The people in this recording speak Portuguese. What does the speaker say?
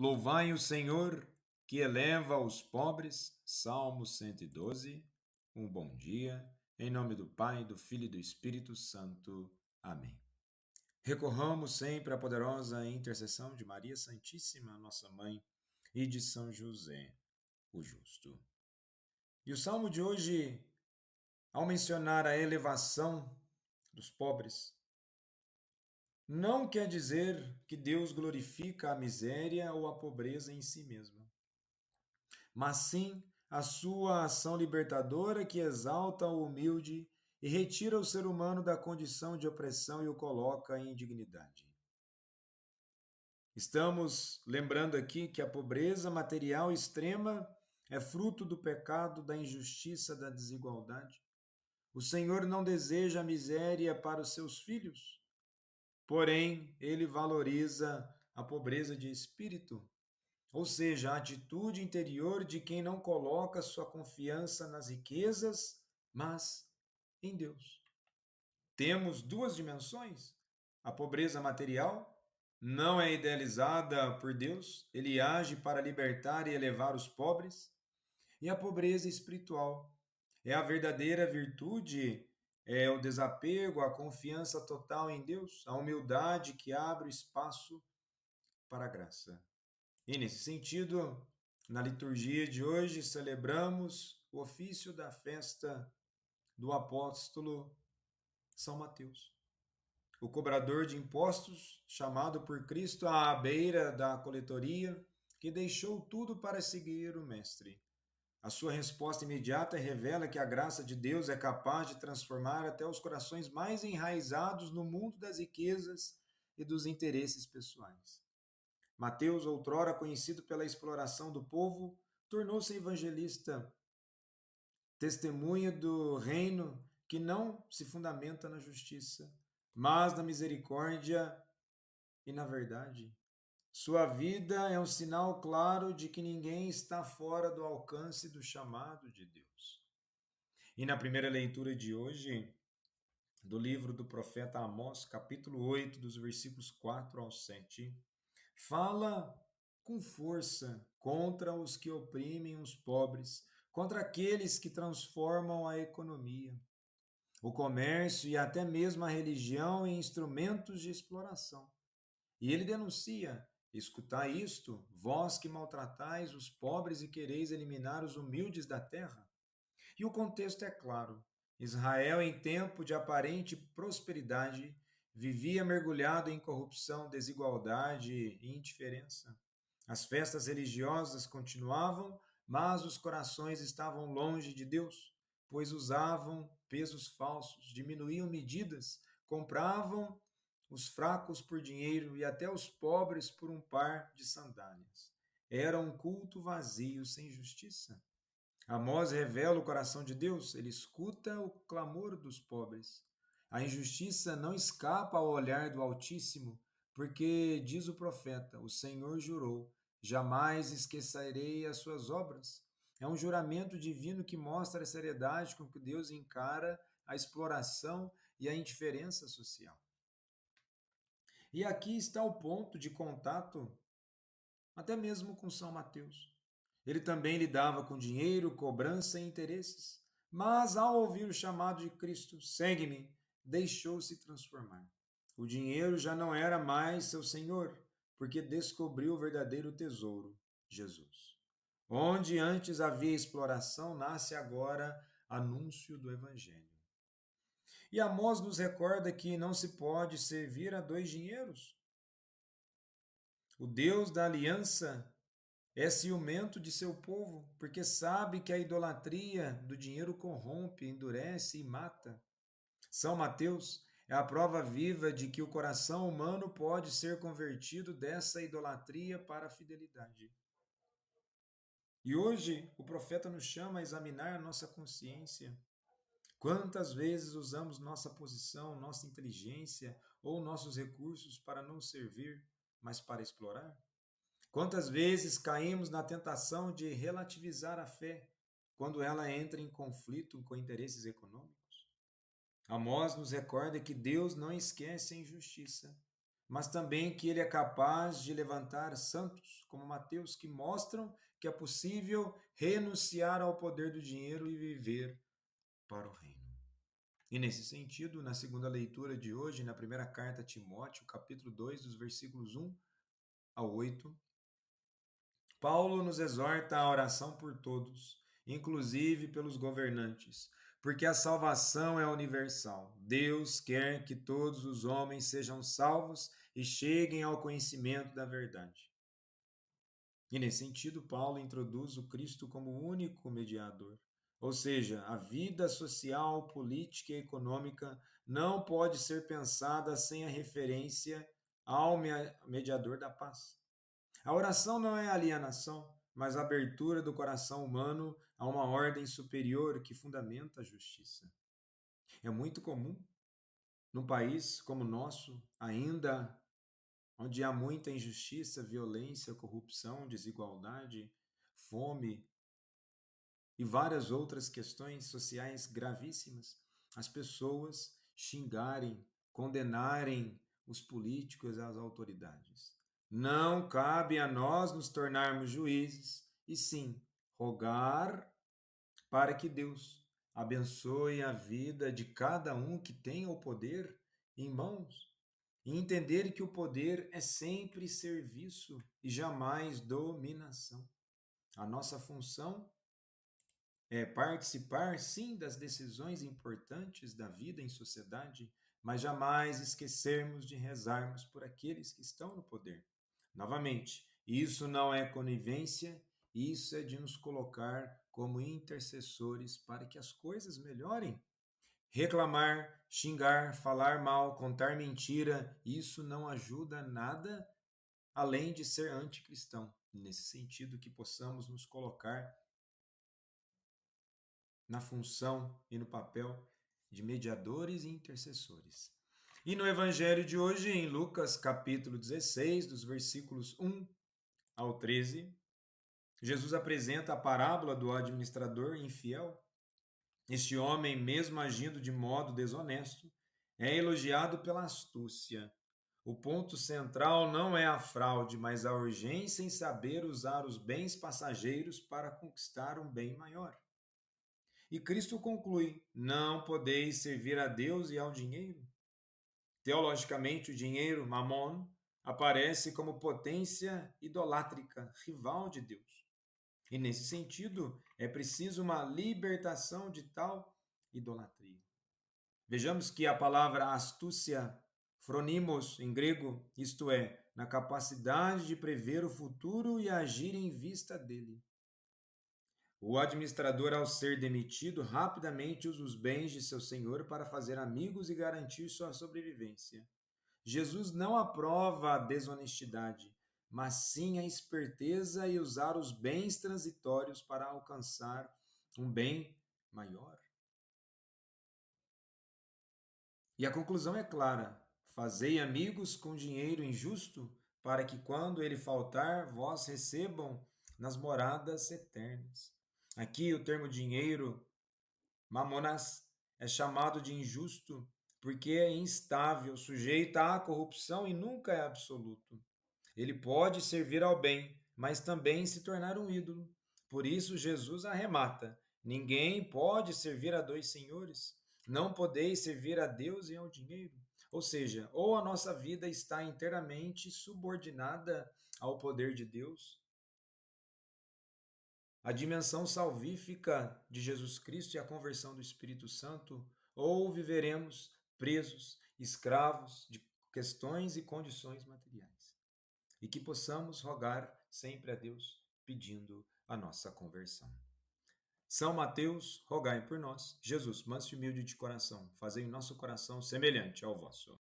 Louvai o Senhor, que eleva os pobres. Salmo 112. Um bom dia. Em nome do Pai, do Filho e do Espírito Santo. Amém. Recorramos sempre à poderosa intercessão de Maria Santíssima, nossa Mãe, e de São José, o Justo. E o salmo de hoje, ao mencionar a elevação dos pobres, não quer dizer que Deus glorifica a miséria ou a pobreza em si mesma, mas sim a sua ação libertadora que exalta o humilde e retira o ser humano da condição de opressão e o coloca em dignidade. Estamos lembrando aqui que a pobreza material extrema é fruto do pecado, da injustiça, da desigualdade. O Senhor não deseja a miséria para os seus filhos, porém, ele valoriza a pobreza de espírito, ou seja, a atitude interior de quem não coloca sua confiança nas riquezas, mas em Deus. Temos duas dimensões. A pobreza material não é idealizada por Deus, ele age para libertar e elevar os pobres. E a pobreza espiritual é a verdadeira virtude, é o desapego, a confiança total em Deus, a humildade que abre o espaço para a graça. E nesse sentido, na liturgia de hoje, celebramos o ofício da festa do apóstolo São Mateus, o cobrador de impostos, chamado por Cristo à beira da coletoria, que deixou tudo para seguir o Mestre. A sua resposta imediata revela que a graça de Deus é capaz de transformar até os corações mais enraizados no mundo das riquezas e dos interesses pessoais. Mateus, outrora conhecido pela exploração do povo, tornou-se evangelista, testemunha do reino que não se fundamenta na justiça, mas na misericórdia e na verdade. Sua vida é um sinal claro de que ninguém está fora do alcance do chamado de Deus. E na primeira leitura de hoje, do livro do profeta Amós, capítulo 8, dos versículos 4 ao 7, fala com força contra os que oprimem os pobres, contra aqueles que transformam a economia, o comércio e até mesmo a religião em instrumentos de exploração. E ele denuncia: escutai isto, vós que maltratais os pobres e quereis eliminar os humildes da terra. E o contexto é claro. Israel, em tempo de aparente prosperidade, vivia mergulhado em corrupção, desigualdade e indiferença. As festas religiosas continuavam, mas os corações estavam longe de Deus, pois usavam pesos falsos, diminuíam medidas, compravam os fracos por dinheiro e até os pobres por um par de sandálias. Era um culto vazio, sem justiça. Amós revela o coração de Deus, ele escuta o clamor dos pobres. A injustiça não escapa ao olhar do Altíssimo, porque, diz o profeta, o Senhor jurou: jamais esquecerei as suas obras. É um juramento divino que mostra a seriedade com que Deus encara a exploração e a indiferença social. E aqui está o ponto de contato, até mesmo com São Mateus. Ele também lidava com dinheiro, cobrança e interesses, mas ao ouvir o chamado de Cristo, segue-me, deixou-se transformar. O dinheiro já não era mais seu senhor, porque descobriu o verdadeiro tesouro, Jesus. Onde antes havia exploração, nasce agora anúncio do Evangelho. E Amós nos recorda que não se pode servir a dois dinheiros. O Deus da aliança é ciumento de seu povo, porque sabe que a idolatria do dinheiro corrompe, endurece e mata. São Mateus é a prova viva de que o coração humano pode ser convertido dessa idolatria para a fidelidade. E hoje o profeta nos chama a examinar a nossa consciência. Quantas vezes usamos nossa posição, nossa inteligência ou nossos recursos para não servir, mas para explorar? Quantas vezes caímos na tentação de relativizar a fé quando ela entra em conflito com interesses econômicos? Amós nos recorda que Deus não esquece a injustiça, mas também que ele é capaz de levantar santos, como Mateus, que mostram que é possível renunciar ao poder do dinheiro e viver para o reino. E nesse sentido, na segunda leitura de hoje, na primeira carta a Timóteo, capítulo 2, dos versículos 1 a 8, Paulo nos exorta à oração por todos, inclusive pelos governantes, porque a salvação é universal. Deus quer que todos os homens sejam salvos e cheguem ao conhecimento da verdade. E nesse sentido, Paulo introduz o Cristo como o único mediador. Ou seja, a vida social, política e econômica não pode ser pensada sem a referência ao mediador da paz. A oração não é alienação, mas a abertura do coração humano a uma ordem superior que fundamenta a justiça. É muito comum, num país como o nosso, ainda onde há muita injustiça, violência, corrupção, desigualdade, fome e várias outras questões sociais gravíssimas, as pessoas xingarem, condenarem os políticos e as autoridades. Não cabe a nós nos tornarmos juízes, e sim rogar para que Deus abençoe a vida de cada um que tenha o poder em mãos e entender que o poder é sempre serviço e jamais dominação. A nossa função é participar, sim, das decisões importantes da vida em sociedade, mas jamais esquecermos de rezarmos por aqueles que estão no poder. Novamente, isso não é conivência, isso é de nos colocar como intercessores para que as coisas melhorem. Reclamar, xingar, falar mal, contar mentira, isso não ajuda nada além de ser anticristão. Nesse sentido, que possamos nos colocar na função e no papel de mediadores e intercessores. E no evangelho de hoje, em Lucas capítulo 16, dos versículos 1 ao 13, Jesus apresenta a parábola do administrador infiel. Este homem, mesmo agindo de modo desonesto, é elogiado pela astúcia. O ponto central não é a fraude, mas a urgência em saber usar os bens passageiros para conquistar um bem maior. E Cristo conclui: não podeis servir a Deus e ao dinheiro. Teologicamente, o dinheiro, mamon, aparece como potência idolátrica, rival de Deus. E nesse sentido, é preciso uma libertação de tal idolatria. Vejamos que a palavra astúcia, phronimos em grego, isto é, na capacidade de prever o futuro e agir em vista dele. O administrador, ao ser demitido, rapidamente usa os bens de seu senhor para fazer amigos e garantir sua sobrevivência. Jesus não aprova a desonestidade, mas sim a esperteza e usar os bens transitórios para alcançar um bem maior. E a conclusão é clara: fazei amigos com dinheiro injusto, para que quando ele faltar, vós recebam nas moradas eternas. Aqui o termo dinheiro, mamonas, é chamado de injusto porque é instável, sujeito à corrupção e nunca é absoluto. Ele pode servir ao bem, mas também se tornar um ídolo. Por isso, Jesus arremata: ninguém pode servir a dois senhores. Não podeis servir a Deus e ao dinheiro. Ou seja, ou a nossa vida está inteiramente subordinada ao poder de Deus, a dimensão salvífica de Jesus Cristo e a conversão do Espírito Santo, ou viveremos presos, escravos de questões e condições materiais. E que possamos rogar sempre a Deus pedindo a nossa conversão. São Mateus, rogai por nós. Jesus, manso e humilde de coração, fazei o nosso coração semelhante ao vosso.